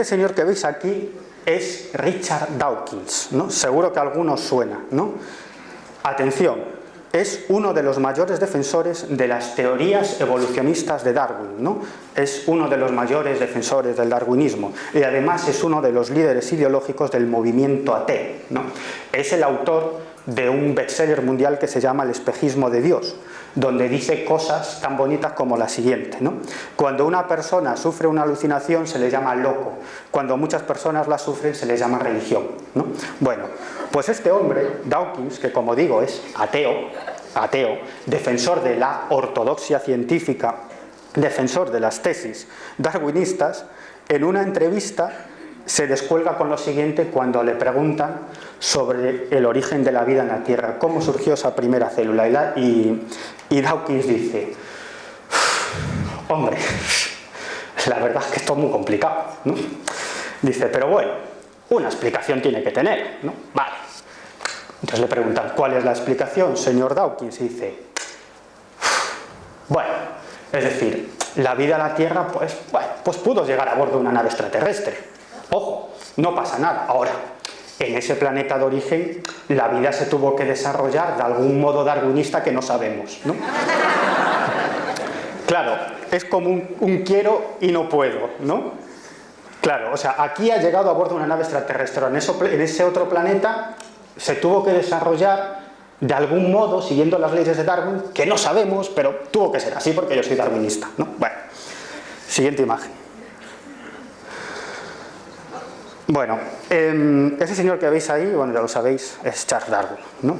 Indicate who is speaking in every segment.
Speaker 1: Este señor que veis aquí es Richard Dawkins, ¿no? Seguro que a algunos suena, ¿no? Atención, es uno de los mayores defensores de las teorías evolucionistas de Darwin, ¿no? Es uno de los mayores defensores del darwinismo y además es uno de los líderes ideológicos del movimiento ateo, ¿no? Es el autor de un bestseller mundial que se llama El espejismo de Dios, donde dice cosas tan bonitas como la siguiente, ¿no? Cuando una persona sufre una alucinación se le llama loco, cuando muchas personas la sufren se les llama religión, ¿no? Bueno, pues este hombre, Dawkins, que como digo es ateo, defensor de la ortodoxia científica, defensor de las tesis darwinistas, en una entrevista se descuelga con lo siguiente cuando le preguntan sobre el origen de la vida en la Tierra, cómo surgió esa primera célula, y Dawkins dice: hombre, la verdad es que esto es muy complicado, ¿no? Dice, pero bueno, una explicación tiene que tener, ¿no? Vale. Entonces le preguntan, ¿cuál es la explicación, señor Dawkins? Y dice, bueno, es decir, la vida en la Tierra pues pudo llegar a bordo de una nave extraterrestre. Ojo, no pasa nada. Ahora, en ese planeta de origen, la vida se tuvo que desarrollar de algún modo darwinista que no sabemos, ¿no? Claro, es como un quiero y no puedo, ¿no? Claro, o sea, aquí ha llegado a bordo de una nave extraterrestre. En ese otro planeta se tuvo que desarrollar de algún modo, siguiendo las leyes de Darwin, que no sabemos, pero tuvo que ser así porque yo soy darwinista, ¿no? Bueno, siguiente imagen. Bueno, ese señor que veis ahí, bueno, ya lo sabéis, es Charles Darwin, ¿no?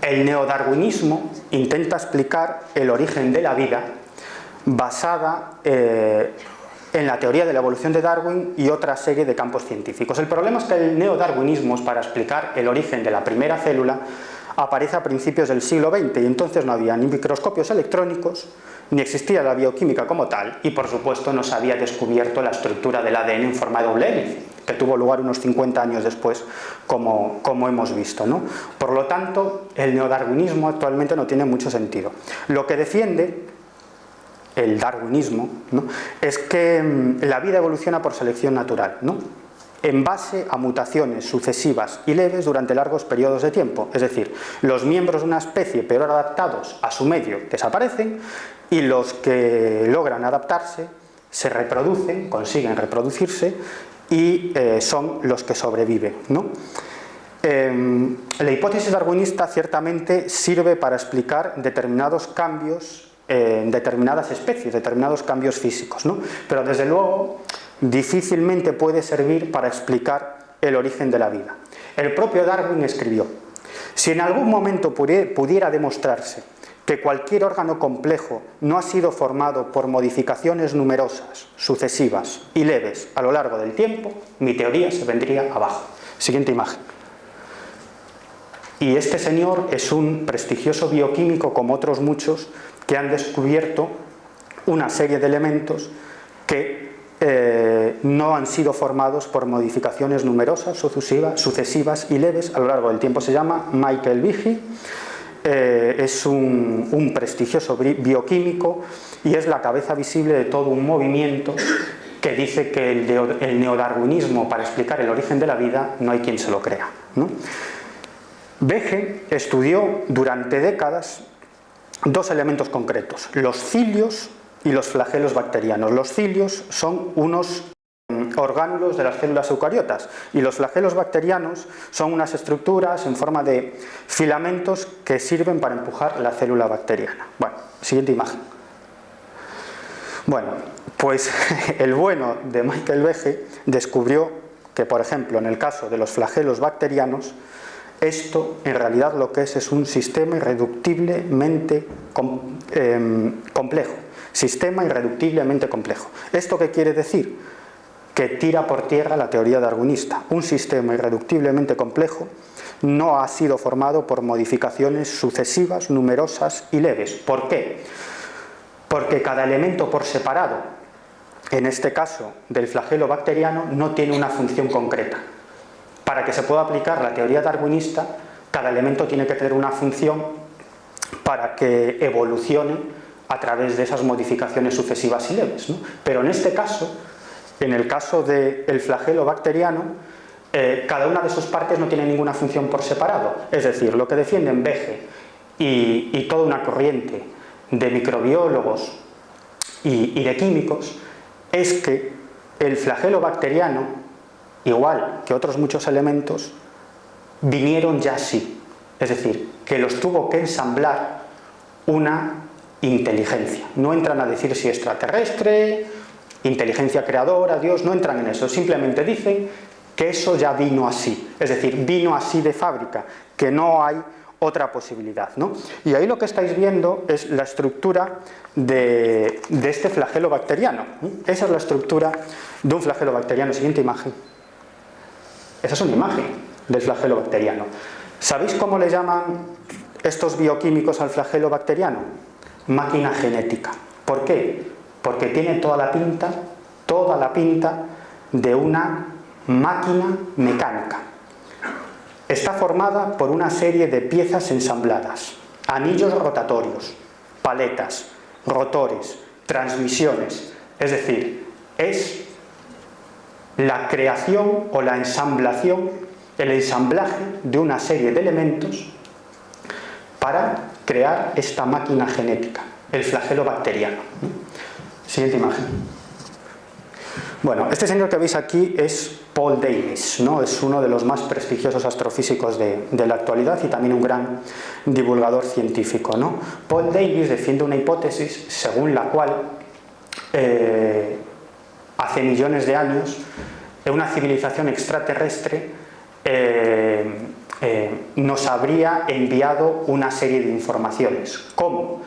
Speaker 1: El neodarwinismo intenta explicar el origen de la vida basada en la teoría de la evolución de Darwin y otra serie de campos científicos. El problema es que el neodarwinismo, para explicar el origen de la primera célula, aparece a principios del siglo XX y entonces no había ni microscopios electrónicos, ni existía la bioquímica como tal y por supuesto no se había descubierto la estructura del ADN en forma de doble hélice, que tuvo lugar unos 50 años después, como hemos visto, ¿no? Por lo tanto, el neodarwinismo actualmente no tiene mucho sentido. Lo que defiende el darwinismo, ¿no?, es que la vida evoluciona por selección natural, ¿no?, en base a mutaciones sucesivas y leves durante largos periodos de tiempo. Es decir, los miembros de una especie peor adaptados a su medio desaparecen y los que logran adaptarse se reproducen, consiguen reproducirse y son los que sobreviven, ¿no? La hipótesis darwinista ciertamente sirve para explicar determinados cambios en determinadas especies, determinados cambios físicos, ¿no? Pero desde luego difícilmente puede servir para explicar el origen de la vida. El propio Darwin escribió: si en algún momento pudiera demostrarse que cualquier órgano complejo no ha sido formado por modificaciones numerosas, sucesivas y leves a lo largo del tiempo, mi teoría se vendría abajo. Siguiente imagen. Y este señor es un prestigioso bioquímico, como otros muchos, que han descubierto una serie de elementos que no han sido formados por modificaciones numerosas, sucesivas y leves a lo largo del tiempo. Se llama Michael Behe, es un prestigioso bioquímico y es la cabeza visible de todo un movimiento que dice que el neodarwinismo, para explicar el origen de la vida, no hay quien se lo crea, ¿no? Behe estudió durante décadas dos elementos concretos: los cilios y los flagelos bacterianos. Los cilios son unos orgánulos de las células eucariotas y los flagelos bacterianos son unas estructuras en forma de filamentos que sirven para empujar la célula bacteriana. Bueno, siguiente imagen. Bueno, pues el bueno de Michael Behe descubrió que, por ejemplo, en el caso de los flagelos bacterianos, esto en realidad lo que es un sistema irreductiblemente complejo. Sistema irreductiblemente complejo. ¿Esto qué quiere decir? Que tira por tierra la teoría darwinista. Un sistema irreductiblemente complejo no ha sido formado por modificaciones sucesivas, numerosas y leves. ¿Por qué? Porque cada elemento por separado, en este caso del flagelo bacteriano, no tiene una función concreta. Para que se pueda aplicar la teoría darwinista, cada elemento tiene que tener una función para que evolucione a través de esas modificaciones sucesivas y leves, ¿no? Pero en este caso, en el caso del flagelo bacteriano, cada una de sus partes no tiene ninguna función por separado. Es decir, lo que defienden Behe y toda una corriente de microbiólogos y de químicos es que el flagelo bacteriano, igual que otros muchos elementos, vinieron ya así. Es decir, que los tuvo que ensamblar una inteligencia. No entran a decir si extraterrestre, inteligencia creadora, Dios, no entran en eso. Simplemente dicen que eso ya vino así. Es decir, vino así de fábrica, que no hay otra posibilidad, ¿no? Y ahí lo que estáis viendo es la estructura de este flagelo bacteriano, ¿no? Esa es la estructura de un flagelo bacteriano. Siguiente imagen. Esa es una imagen del flagelo bacteriano. ¿Sabéis cómo le llaman estos bioquímicos al flagelo bacteriano? Máquina genética. ¿Por qué? Porque tiene toda la pinta de una máquina mecánica. Está formada por una serie de piezas ensambladas, anillos rotatorios, paletas, rotores, transmisiones. Es decir, es la creación o la ensamblación, el ensamblaje de una serie de elementos para crear esta máquina genética, el flagelo bacteriano. Siguiente imagen. Bueno, este señor que veis aquí es Paul Davies, ¿no? Es uno de los más prestigiosos astrofísicos de la actualidad y también un gran divulgador científico, ¿no? Paul Davies defiende una hipótesis según la cual hace millones de años una civilización extraterrestre nos habría enviado una serie de informaciones. ¿Cómo?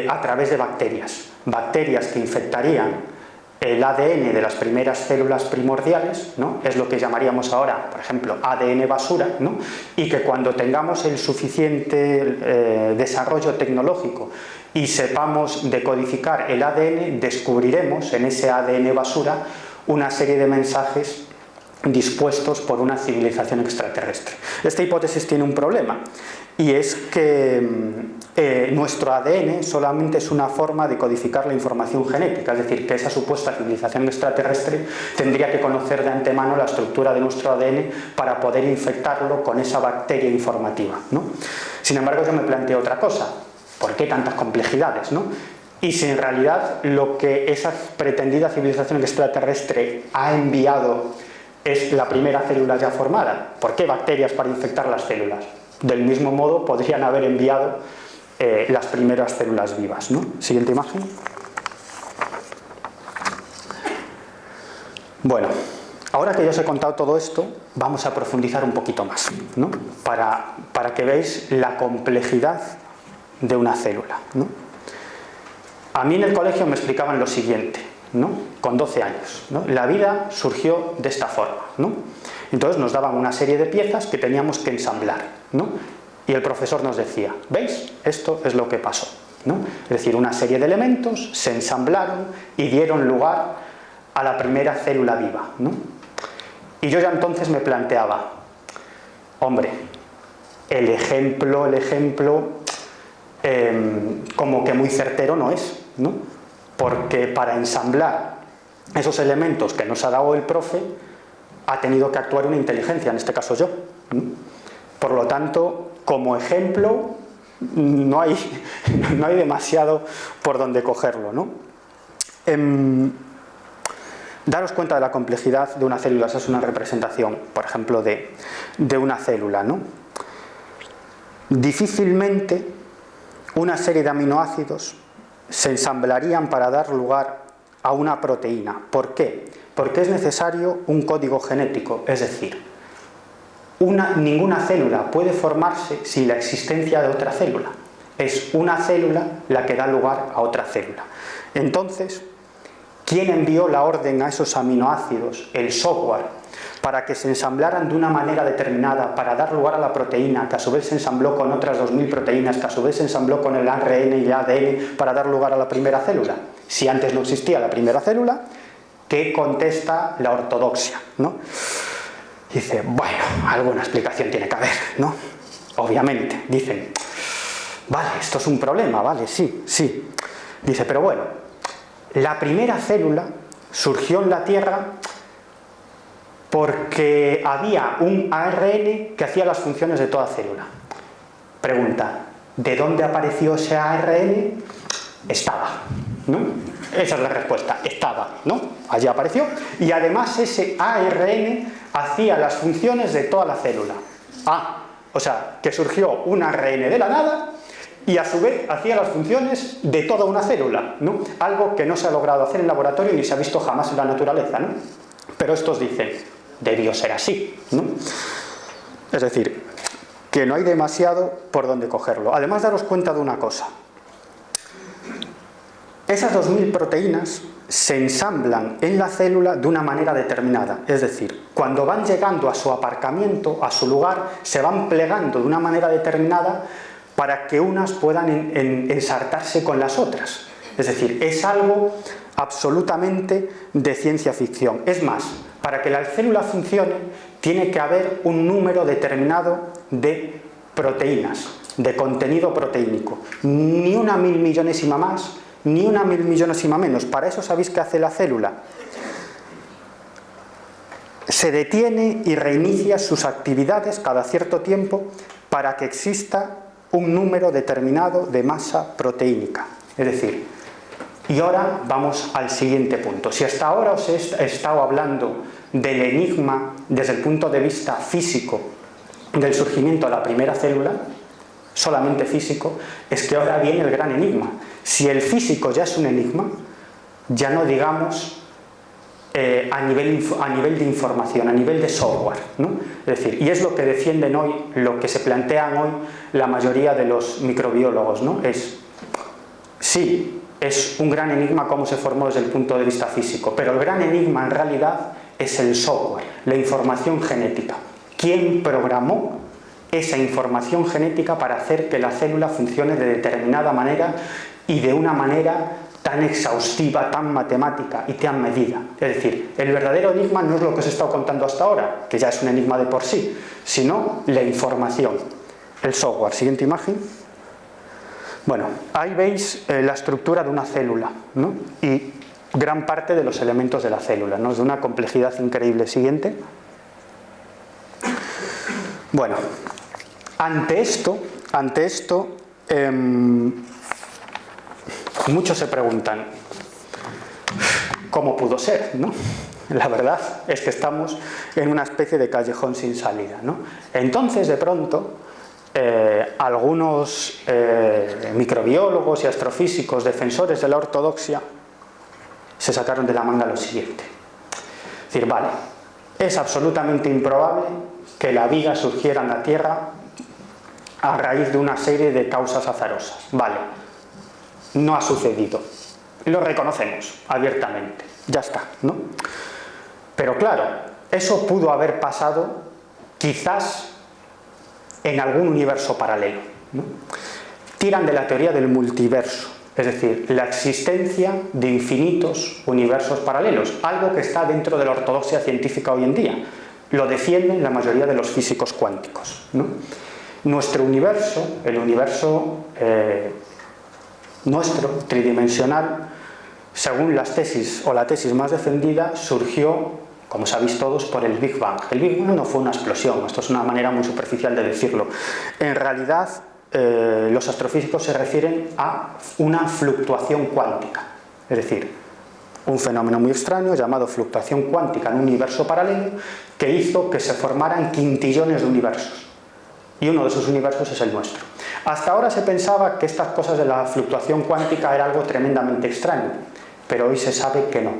Speaker 1: A través de bacterias que infectarían el ADN de las primeras células primordiales, ¿no? Es lo que llamaríamos ahora, por ejemplo, ADN basura, ¿no? Y que cuando tengamos el suficiente desarrollo tecnológico y sepamos decodificar el ADN, descubriremos en ese ADN basura una serie de mensajes dispuestos por una civilización extraterrestre. Esta hipótesis tiene un problema, y es que nuestro ADN solamente es una forma de codificar la información genética, es decir, que esa supuesta civilización extraterrestre tendría que conocer de antemano la estructura de nuestro ADN para poder infectarlo con esa bacteria informativa, ¿no? Sin embargo, yo me planteo otra cosa: ¿por qué tantas complejidades, ¿no? Y si en realidad lo que esa pretendida civilización extraterrestre ha enviado es la primera célula ya formada, ¿por qué bacterias para infectar las células? Del mismo modo podrían haber enviado las primeras células vivas, ¿no? Siguiente imagen. Bueno, ahora que ya os he contado todo esto, vamos a profundizar un poquito más, ¿no? Para que veáis la complejidad de una célula, ¿no? A mí en el colegio me explicaban lo siguiente, ¿no? Con 12 años, ¿no? La vida surgió de esta forma, ¿no? Entonces nos daban una serie de piezas que teníamos que ensamblar, ¿no? Y el profesor nos decía: ¿veis? Esto es lo que pasó, ¿no? Es decir, una serie de elementos se ensamblaron y dieron lugar a la primera célula viva, ¿no? Y yo ya entonces me planteaba: hombre, el ejemplo como que muy certero no es, ¿no? Porque para ensamblar esos elementos que nos ha dado el profe ha tenido que actuar una inteligencia, en este caso yo, ¿no? Por lo tanto, como ejemplo no hay demasiado por donde cogerlo, ¿no? Daros cuenta de la complejidad de una célula. Esa es una representación, por ejemplo, de una célula, ¿no? Difícilmente una serie de aminoácidos se ensamblarían para dar lugar a una proteína. ¿Por qué? Porque es necesario un código genético, es decir, ninguna célula puede formarse sin la existencia de otra célula. Es una célula la que da lugar a otra célula. Entonces, ¿quién envió la orden a esos aminoácidos, el software, para que se ensamblaran de una manera determinada para dar lugar a la proteína, que a su vez se ensambló con otras 2000 proteínas, que a su vez se ensambló con el ARN y el ADN para dar lugar a la primera célula? Si antes no existía la primera célula, ¿qué contesta la ortodoxia, ¿no? Dice: bueno, alguna explicación tiene que haber, ¿no? Obviamente, dicen: vale, esto es un problema, vale, sí. Dice, pero bueno, la primera célula surgió en la Tierra porque había un ARN que hacía las funciones de toda célula. Pregunta, ¿de dónde apareció ese ARN? Estaba, ¿no? Esa es la respuesta, estaba, ¿no? Allí apareció. Y además ese ARN hacía las funciones de toda la célula. O sea, que surgió un ARN de la nada y a su vez hacía las funciones de toda una célula, ¿no? Algo que no se ha logrado hacer en laboratorio ni se ha visto jamás en la naturaleza, ¿no? Pero estos dicen, debió ser así, ¿no? Es decir, que no hay demasiado por donde cogerlo. Además, daros cuenta de una cosa. Esas 2000 proteínas se ensamblan en la célula de una manera determinada. Es decir, cuando van llegando a su aparcamiento, a su lugar, se van plegando de una manera determinada para que unas puedan ensartarse con las otras. Es decir, es algo absolutamente de ciencia ficción. Es más, para que la célula funcione, tiene que haber un número determinado de proteínas, de contenido proteínico. Ni una milmillonésima más, ni una milmillonésima menos. Para eso sabéis qué hace la célula. Se detiene y reinicia sus actividades cada cierto tiempo para que exista un número determinado de masa proteínica. Es decir, y ahora vamos al siguiente punto. Si hasta ahora os he estado hablando del enigma desde el punto de vista físico del surgimiento de la primera célula, solamente físico, es que ahora viene el gran enigma. Si el físico ya es un enigma, ya no digamos a nivel de información, a nivel de software, ¿no? Es decir, y es lo que defienden hoy, lo que se plantean hoy la mayoría de los microbiólogos, ¿no? Sí, es un gran enigma cómo se formó desde el punto de vista físico, pero el gran enigma en realidad es el software, la información genética. ¿Quién programó esa información genética para hacer que la célula funcione de determinada manera y de una manera tan exhaustiva, tan matemática y tan medida? Es decir, el verdadero enigma no es lo que os he estado contando hasta ahora, que ya es un enigma de por sí, sino la información, el software. Siguiente imagen. Bueno, ahí veis la estructura de una célula, ¿no? Y gran parte de los elementos de la célula, ¿no? Es de una complejidad increíble. Siguiente. Bueno, ante esto, muchos se preguntan, ¿cómo pudo ser, no? La verdad es que estamos en una especie de callejón sin salida, ¿no? Entonces, de pronto, algunos microbiólogos y astrofísicos defensores de la ortodoxia se sacaron de la manga lo siguiente. Es decir, vale, es absolutamente improbable que la vida surgiera en la Tierra a raíz de una serie de causas azarosas. Vale, no ha sucedido. Lo reconocemos abiertamente. Ya está, ¿no? Pero claro, eso pudo haber pasado quizás en algún universo paralelo, ¿no? Tiran de la teoría del multiverso, es decir, la existencia de infinitos universos paralelos, algo que está dentro de la ortodoxia científica hoy en día. Lo defienden la mayoría de los físicos cuánticos, ¿no? Nuestro universo, el universo nuestro, tridimensional, según las tesis o la tesis más defendida, surgió, como sabéis todos, por el Big Bang. El Big Bang no fue una explosión, esto es una manera muy superficial de decirlo. En realidad, los astrofísicos se refieren a una fluctuación cuántica, es decir, un fenómeno muy extraño llamado fluctuación cuántica en un universo paralelo que hizo que se formaran quintillones de universos. Y uno de esos universos es el nuestro. Hasta ahora se pensaba que estas cosas de la fluctuación cuántica era algo tremendamente extraño, pero hoy se sabe que no.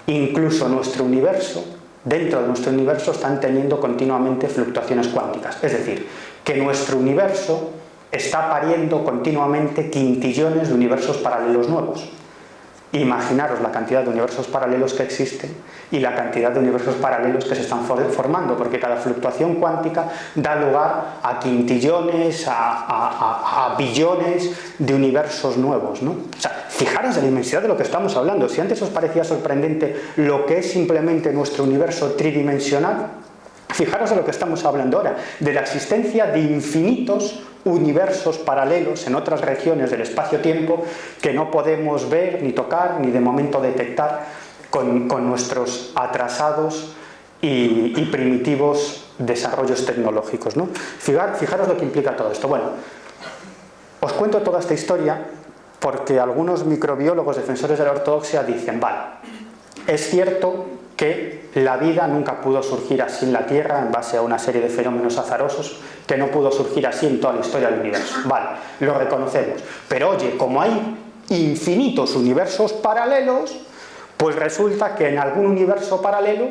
Speaker 1: Incluso nuestro universo, dentro de nuestro universo, están teniendo continuamente fluctuaciones cuánticas. Es decir, que nuestro universo está pariendo continuamente quintillones de universos paralelos nuevos. Imaginaros la cantidad de universos paralelos que existen y la cantidad de universos paralelos que se están formando, porque cada fluctuación cuántica da lugar a quintillones, a billones de universos nuevos, ¿no? O sea, fijaros en la inmensidad de lo que estamos hablando. Si antes os parecía sorprendente lo que es simplemente nuestro universo tridimensional, fijaros de lo que estamos hablando ahora, de la existencia de infinitos universos paralelos en otras regiones del espacio-tiempo que no podemos ver, ni tocar, ni de momento detectar con nuestros atrasados y primitivos desarrollos tecnológicos, ¿no? Fijaros lo que implica todo esto. Bueno, os cuento toda esta historia porque algunos microbiólogos defensores de la ortodoxia dicen, vale, es cierto que la vida nunca pudo surgir así en la Tierra en base a una serie de fenómenos azarosos, que no pudo surgir así en toda la historia del universo. Vale, lo reconocemos. Pero oye, como hay infinitos universos paralelos, pues resulta que en algún universo paralelo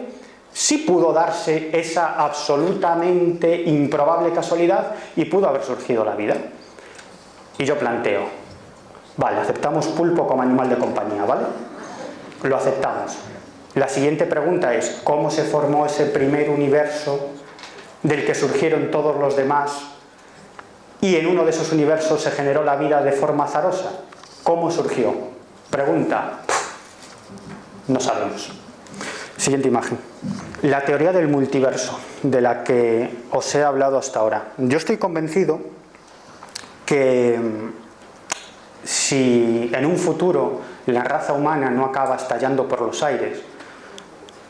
Speaker 1: sí pudo darse esa absolutamente improbable casualidad y pudo haber surgido la vida. Y yo planteo, vale, aceptamos pulpo como animal de compañía, ¿vale? Lo aceptamos. La siguiente pregunta es, ¿cómo se formó ese primer universo del que surgieron todos los demás y en uno de esos universos se generó la vida de forma azarosa? ¿Cómo surgió? Pregunta, no sabemos. Siguiente imagen. La teoría del multiverso, de la que os he hablado hasta ahora. Yo estoy convencido que si en un futuro la raza humana no acaba estallando por los aires,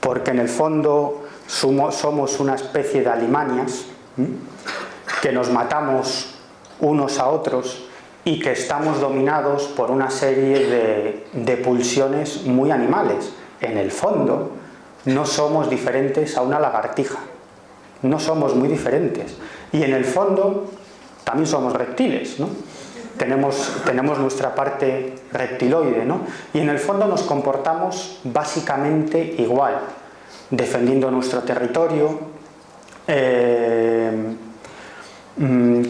Speaker 1: porque en el fondo somos una especie de alimanias, que nos matamos unos a otros y que estamos dominados por una serie de pulsiones muy animales. En el fondo no somos diferentes a una lagartija, no somos muy diferentes, y en el fondo también somos reptiles, ¿no? Tenemos nuestra parte reptiloide, ¿no? Y en el fondo nos comportamos básicamente igual, defendiendo nuestro territorio,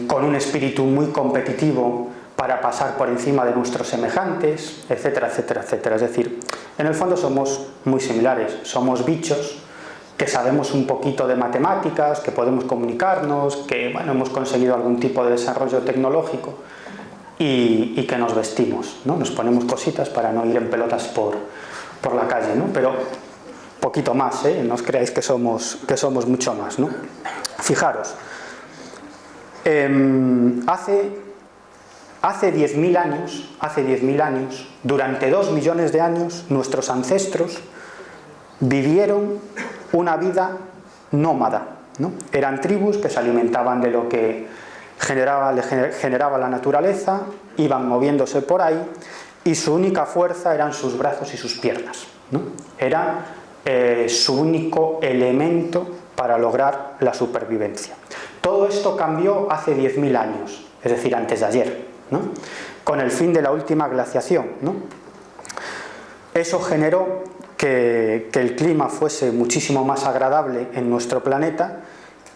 Speaker 1: con un espíritu muy competitivo para pasar por encima de nuestros semejantes, etcétera, etcétera, etcétera. Es decir, en el fondo somos muy similares, somos bichos que sabemos un poquito de matemáticas, que podemos comunicarnos, que bueno, hemos conseguido algún tipo de desarrollo tecnológico y que nos vestimos, ¿no? Nos ponemos cositas para no ir en pelotas por la calle, ¿no? Pero poquito más, ¿eh? No os creáis que somos mucho más, ¿no? Fijaros, hace 10.000 años, durante 2 millones de años, nuestros ancestros vivieron una vida nómada, ¿no? Eran tribus que se alimentaban de lo que generaba la naturaleza, iban moviéndose por ahí y su única fuerza eran sus brazos y sus piernas, ¿no? Era su único elemento para lograr la supervivencia. Todo esto cambió hace 10.000 años, es decir, antes de ayer, ¿no? Con el fin de la última glaciación, ¿no? Eso generó que el clima fuese muchísimo más agradable en nuestro planeta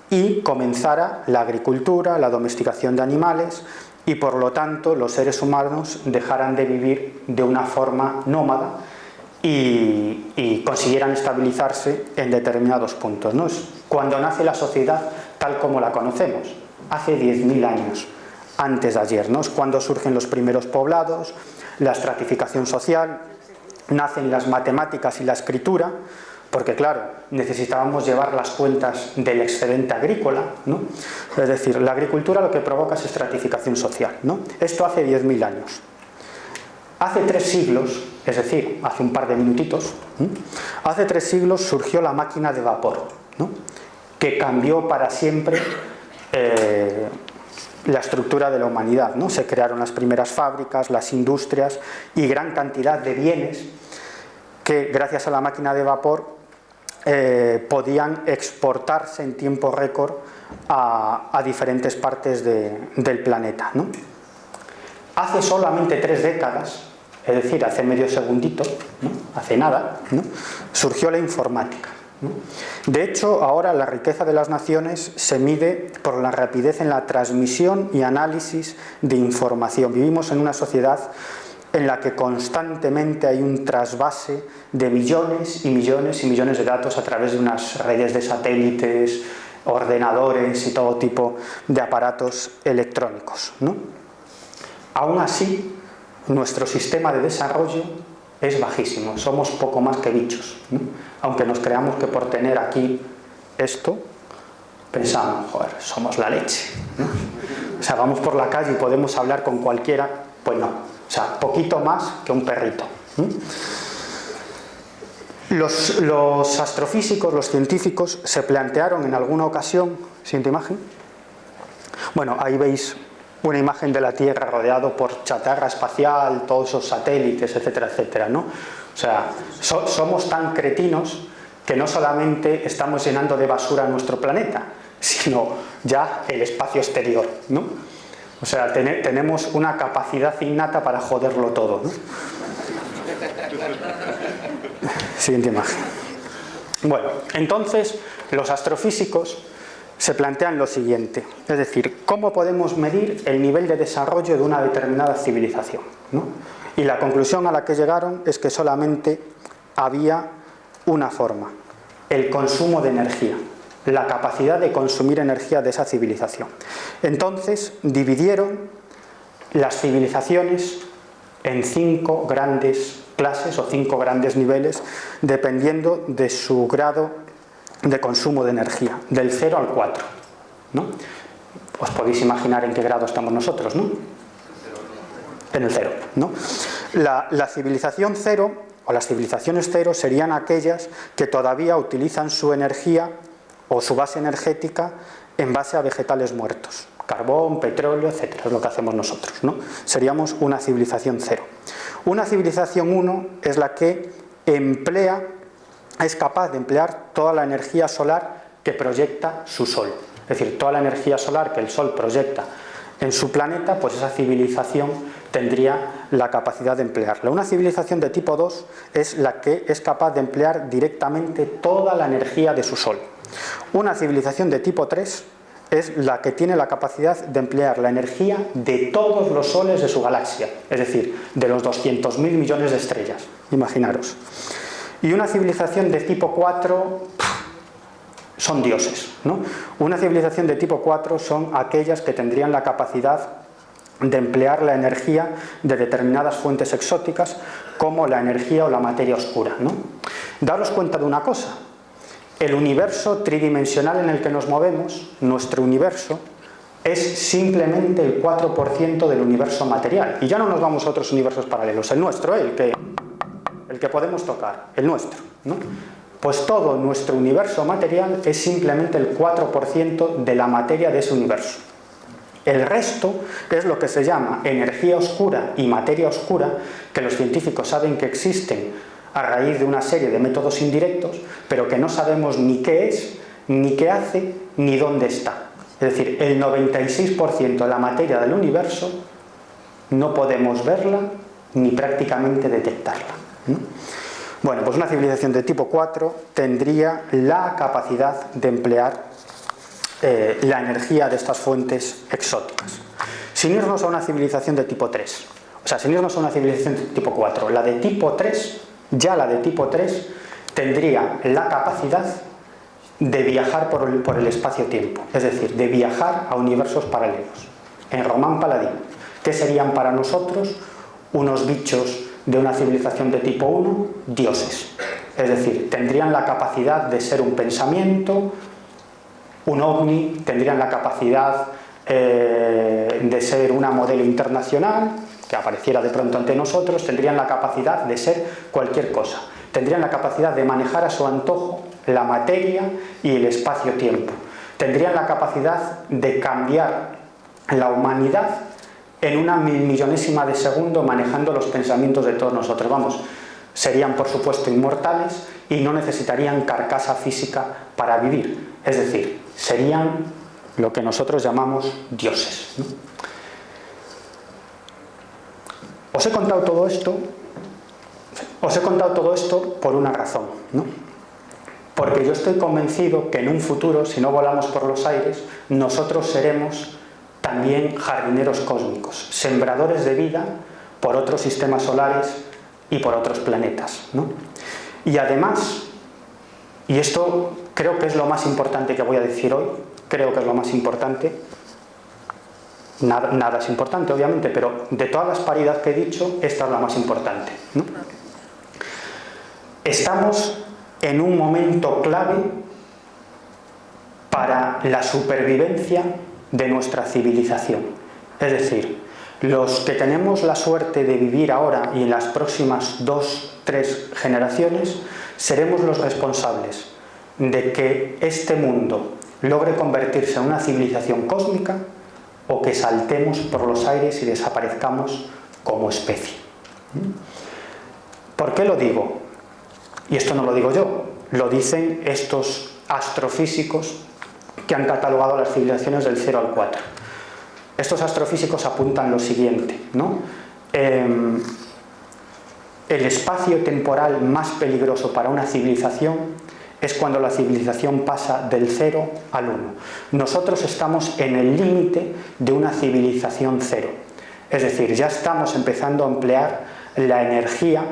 Speaker 1: y comenzara la agricultura, la domesticación de animales y por lo tanto los seres humanos dejaran de vivir de una forma nómada y consiguieran estabilizarse en determinados puntos, ¿no? Es cuando nace la sociedad tal como la conocemos, hace 10.000 años, antes de ayer, ¿no? Es cuando surgen los primeros poblados, la estratificación social, nacen las matemáticas y la escritura, porque claro, necesitábamos llevar las cuentas del excedente agrícola, ¿no? Es decir, la agricultura lo que provoca es estratificación social, ¿no? Esto hace 10.000 años. Hace 3 siglos, es decir, hace un par de minutitos, hace 3 siglos surgió la máquina de vapor, ¿no? Que cambió para siempre la estructura de la humanidad, ¿no? Se crearon las primeras fábricas, las industrias y gran cantidad de bienes que gracias a la máquina de vapor podían exportarse en tiempo récord a diferentes partes del planeta, ¿no? Hace solamente 3 décadas, es decir, hace medio segundito, ¿no? Hace nada, ¿no? Surgió la informática, ¿no? De hecho, ahora la riqueza de las naciones se mide por la rapidez en la transmisión y análisis de información. Vivimos en una sociedad en la que constantemente hay un trasvase de millones y millones y millones de datos a través de unas redes de satélites, ordenadores y todo tipo de aparatos electrónicos, ¿no? Aún así, nuestro sistema de desarrollo es bajísimo, somos poco más que bichos, ¿no? Aunque nos creamos que por tener aquí esto, pensamos, joder, somos la leche, ¿no? O sea, vamos por la calle y podemos hablar con cualquiera, pues no. O sea, poquito más que un perrito. Los astrofísicos, los científicos, se plantearon en alguna ocasión, siguiente imagen, bueno, ahí veis una imagen de la Tierra rodeado por chatarra espacial, todos esos satélites, etcétera, etcétera, ¿no? O sea, somos tan cretinos que no solamente estamos llenando de basura nuestro planeta, sino ya el espacio exterior, ¿no? O sea, tenemos una capacidad innata para joderlo todo, ¿no? Siguiente imagen. Bueno, entonces los astrofísicos se plantean lo siguiente, es decir, ¿cómo podemos medir el nivel de desarrollo de una determinada civilización, ¿no? Y la conclusión a la que llegaron es que solamente había una forma: el consumo de energía, la capacidad de consumir energía de esa civilización. Entonces dividieron las civilizaciones en 5 grandes clases o 5 grandes niveles, dependiendo de su grado de consumo de energía, del 0 al 4, ¿no? Os podéis imaginar en qué grado estamos nosotros, ¿no? En el 0, ¿no? La civilización 0 o las civilizaciones 0 serían aquellas que todavía utilizan su energía o su base energética en base a vegetales muertos, carbón, petróleo, etcétera, es lo que hacemos nosotros, ¿no? Seríamos una civilización 0. Una civilización 1 es la que es capaz de emplear toda la energía solar que proyecta su Sol. Es decir, toda la energía solar que el Sol proyecta en su planeta, pues esa civilización tendría la capacidad de emplearla. Una civilización de tipo 2 es la que es capaz de emplear directamente toda la energía de su Sol. Una civilización de tipo 3 es la que tiene la capacidad de emplear la energía de todos los soles de su galaxia, es decir, de los 200.000 millones de estrellas, imaginaros. Y una civilización de tipo 4 son dioses, ¿no? Una civilización de tipo 4 son aquellas que tendrían la capacidad de emplear la energía de determinadas fuentes exóticas, como la energía o la materia oscura, ¿no? Daros cuenta de una cosa: el universo tridimensional en el que nos movemos, nuestro universo, es simplemente el 4% del universo material. Y ya no nos vamos a otros universos paralelos, el nuestro, el que podemos tocar, el nuestro, ¿no? Pues todo nuestro universo material es simplemente el 4% de la materia de ese universo. El resto es lo que se llama energía oscura y materia oscura, que los científicos saben que existen a raíz de una serie de métodos indirectos, pero que no sabemos ni qué es, ni qué hace, ni dónde está. Es decir, el 96% de la materia del universo no podemos verla ni prácticamente detectarla, ¿no? Bueno, pues una civilización de tipo 4 tendría la capacidad de emplear la energía de estas fuentes exóticas. Sin irnos a una civilización de tipo 3, o sea, sin irnos a una civilización de tipo 4, la de tipo 3, ya la de tipo 3 tendría la capacidad de viajar por el espacio-tiempo, es decir, de viajar a universos paralelos. En Román Paladín, ¿qué serían para nosotros unos bichos de una civilización de tipo 1? Dioses. Es decir, tendrían la capacidad de ser un pensamiento, un ovni, tendrían la capacidad de ser una modelo internacional que apareciera de pronto ante nosotros, tendrían la capacidad de ser cualquier cosa, tendrían la capacidad de manejar a su antojo la materia y el espacio-tiempo, tendrían la capacidad de cambiar la humanidad en una milmillonésima de segundo, manejando los pensamientos de todos nosotros. Vamos, serían por supuesto inmortales y no necesitarían carcasa física para vivir, es decir, serían lo que nosotros llamamos dioses, ¿no? Os he contado todo esto por una razón, ¿no? Porque yo estoy convencido que en un futuro, si no volamos por los aires, nosotros seremos también jardineros cósmicos, sembradores de vida por otros sistemas solares y por otros planetas, ¿no? Y además, y esto creo que es lo más importante que voy a decir hoy, creo que es lo más importante, nada es importante obviamente, pero de todas las paridas que he dicho, esta es la más importante, ¿no? Estamos en un momento clave para la supervivencia de nuestra civilización. Es decir, los que tenemos la suerte de vivir ahora y en las próximas 2, 3 generaciones, seremos los responsables de que este mundo logre convertirse en una civilización cósmica o que saltemos por los aires y desaparezcamos como especie. ¿Por qué lo digo? Y esto no lo digo yo, lo dicen estos astrofísicos que han catalogado las civilizaciones del 0 al 4. Estos astrofísicos apuntan lo siguiente, ¿no? El espacio temporal más peligroso para una civilización es cuando la civilización pasa del 0 al 1. Nosotros estamos en el límite de una civilización 0. Es decir, ya estamos empezando a emplear la energía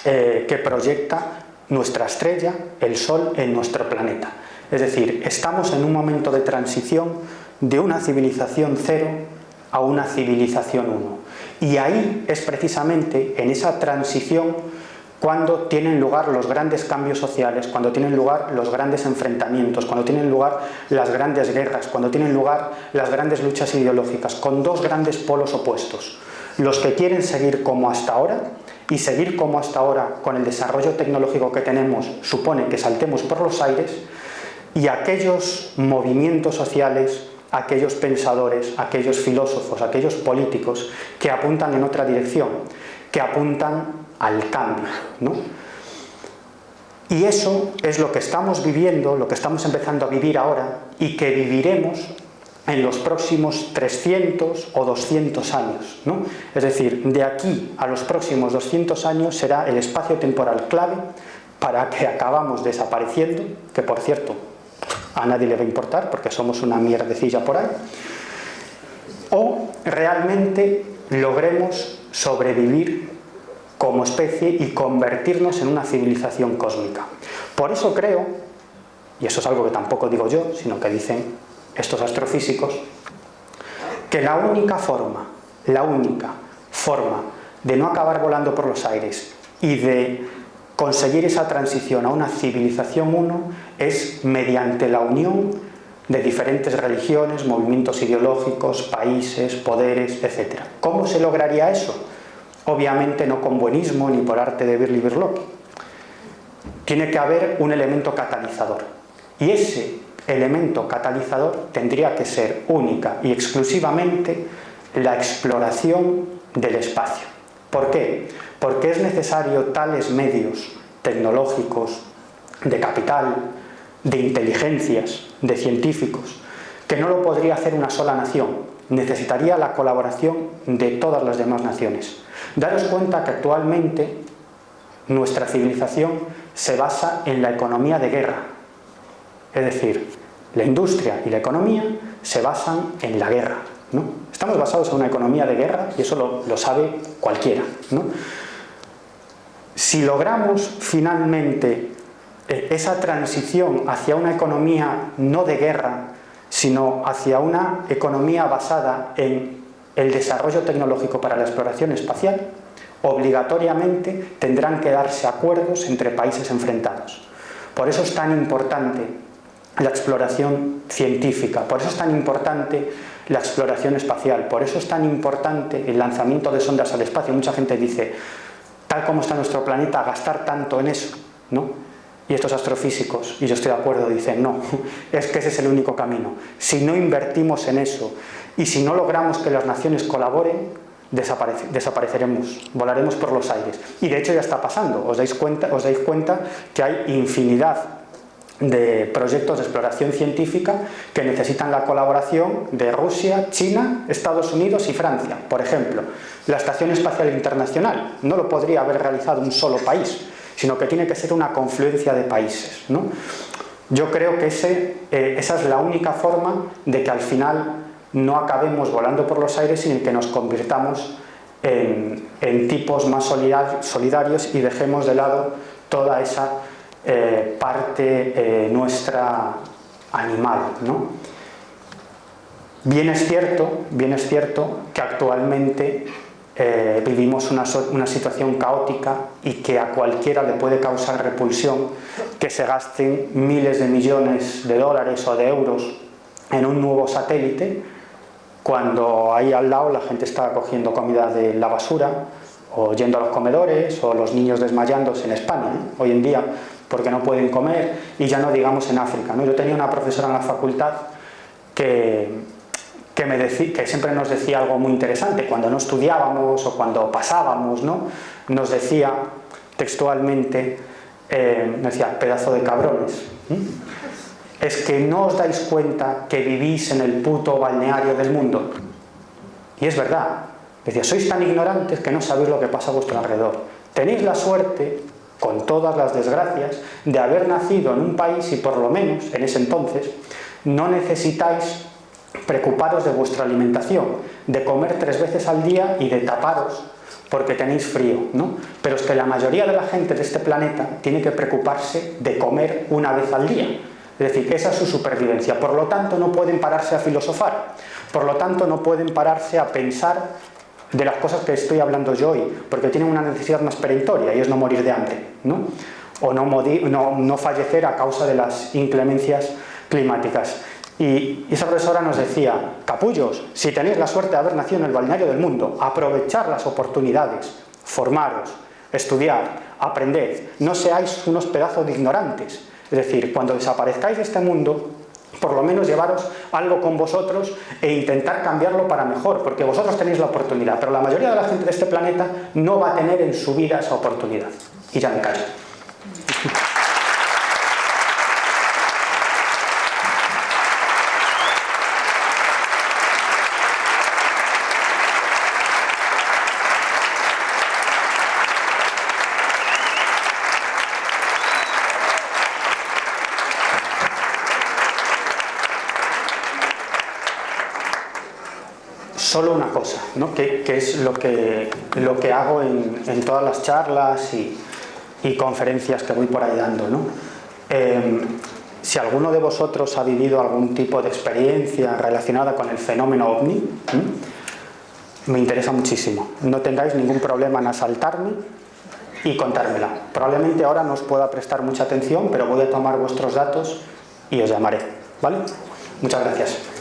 Speaker 1: que proyecta nuestra estrella, el Sol, en nuestro planeta. Es decir, estamos en un momento de transición de una civilización 0 a una civilización 1. Y ahí es precisamente en esa transición cuando tienen lugar los grandes cambios sociales, cuando tienen lugar los grandes enfrentamientos, cuando tienen lugar las grandes guerras, cuando tienen lugar las grandes luchas ideológicas, con dos grandes polos opuestos. Los que quieren seguir como hasta ahora, y seguir como hasta ahora con el desarrollo tecnológico que tenemos supone que saltemos por los aires, y aquellos movimientos sociales, aquellos pensadores, aquellos filósofos, aquellos políticos que apuntan en otra dirección, que apuntan al cambio, ¿no? Y eso es lo que estamos viviendo, lo que estamos empezando a vivir ahora y que viviremos en los próximos 300 o 200 años, ¿no? Es decir, de aquí a los próximos 200 años será el espacio temporal clave para que acabamos desapareciendo, que por cierto a nadie le va a importar porque somos una mierdecilla por ahí, o realmente logremos sobrevivir como especie y convertirnos en una civilización cósmica. Por eso creo, y eso es algo que tampoco digo yo, sino que dicen estos astrofísicos, que la única forma de no acabar volando por los aires y de conseguir esa transición a una civilización 1 es mediante la unión de diferentes religiones, movimientos ideológicos, países, poderes, etc. ¿Cómo se lograría eso? Obviamente no con buenismo ni por arte de Birli Birloqui. Tiene que haber un elemento catalizador. Y ese elemento catalizador tendría que ser única y exclusivamente la exploración del espacio. ¿Por qué? Porque es necesario tales medios tecnológicos, de capital, de inteligencias, de científicos, que no lo podría hacer una sola nación. Necesitaría la colaboración de todas las demás naciones. Daros cuenta que actualmente nuestra civilización se basa en la economía de guerra. Es decir, la industria y la economía se basan en la guerra, ¿no? Estamos basados en una economía de guerra y eso lo sabe cualquiera, ¿no? Si logramos finalmente esa transición hacia una economía no de guerra, sino hacia una economía basada en el desarrollo tecnológico para la exploración espacial, obligatoriamente tendrán que darse acuerdos entre países enfrentados. Por eso es tan importante la exploración científica, por eso es tan importante la exploración espacial, por eso es tan importante el lanzamiento de sondas al espacio. Mucha gente dice, tal como está nuestro planeta, gastar tanto en eso, ¿no? Y estos astrofísicos, y yo estoy de acuerdo, dicen, no, es que ese es el único camino. Si no invertimos en eso y si no logramos que las naciones colaboren, desapareceremos, volaremos por los aires. Y de hecho ya está pasando. Os dais cuenta que hay infinidad de proyectos de exploración científica que necesitan la colaboración de Rusia, China, Estados Unidos y Francia. Por ejemplo, la Estación Espacial Internacional no lo podría haber realizado un solo país, sino que tiene que ser una confluencia de países, ¿no? Yo creo que esa es la única forma de que al final no acabemos volando por los aires, sino que nos convirtamos en tipos más solidarios y dejemos de lado toda esa parte nuestra animal, ¿no? Bien es cierto que actualmente vivimos una situación caótica y que a cualquiera le puede causar repulsión que se gasten miles de millones de dólares o de euros en un nuevo satélite cuando ahí al lado la gente está cogiendo comida de la basura, o yendo a los comedores, o los niños desmayándose en España, hoy en día, porque no pueden comer, y ya no digamos en África, ¿no? Yo tenía una profesora en la facultad que siempre nos decía algo muy interesante, cuando no estudiábamos o cuando pasábamos, ¿no? Nos decía textualmente, nos decía, pedazo de cabrones, es que no os dais cuenta que vivís en el puto balneario del mundo. Y es verdad, decía, sois tan ignorantes que no sabéis lo que pasa a vuestro alrededor. Tenéis la suerte, con todas las desgracias, de haber nacido en un país y por lo menos, en ese entonces, no necesitáis preocuparos de vuestra alimentación, de comer 3 veces al día y de taparos porque tenéis frío, ¿no? Pero es que la mayoría de la gente de este planeta tiene que preocuparse de comer una vez al día. Es decir, esa es su supervivencia. Por lo tanto, no pueden pararse a filosofar. Por lo tanto, no pueden pararse a pensar de las cosas que estoy hablando yo hoy, porque tienen una necesidad más perentoria y es no morir de hambre, ¿no? O no fallecer a causa de las inclemencias climáticas. Y esa profesora nos decía, capullos, si tenéis la suerte de haber nacido en el balneario del mundo, aprovechar las oportunidades, formaros, estudiar, aprended, no seáis unos pedazos de ignorantes. Es decir, cuando desaparezcáis de este mundo, por lo menos llevaros algo con vosotros e intentar cambiarlo para mejor, porque vosotros tenéis la oportunidad, pero la mayoría de la gente de este planeta no va a tener en su vida esa oportunidad. Y ya me callo. Solo una cosa, ¿no? que es lo que hago en todas las charlas y conferencias que voy por ahí dando, ¿no? Si alguno de vosotros ha vivido algún tipo de experiencia relacionada con el fenómeno OVNI, me interesa muchísimo. No tengáis ningún problema en asaltarme y contármela. Probablemente ahora no os pueda prestar mucha atención, pero voy a tomar vuestros datos y os llamaré, ¿vale? Muchas gracias.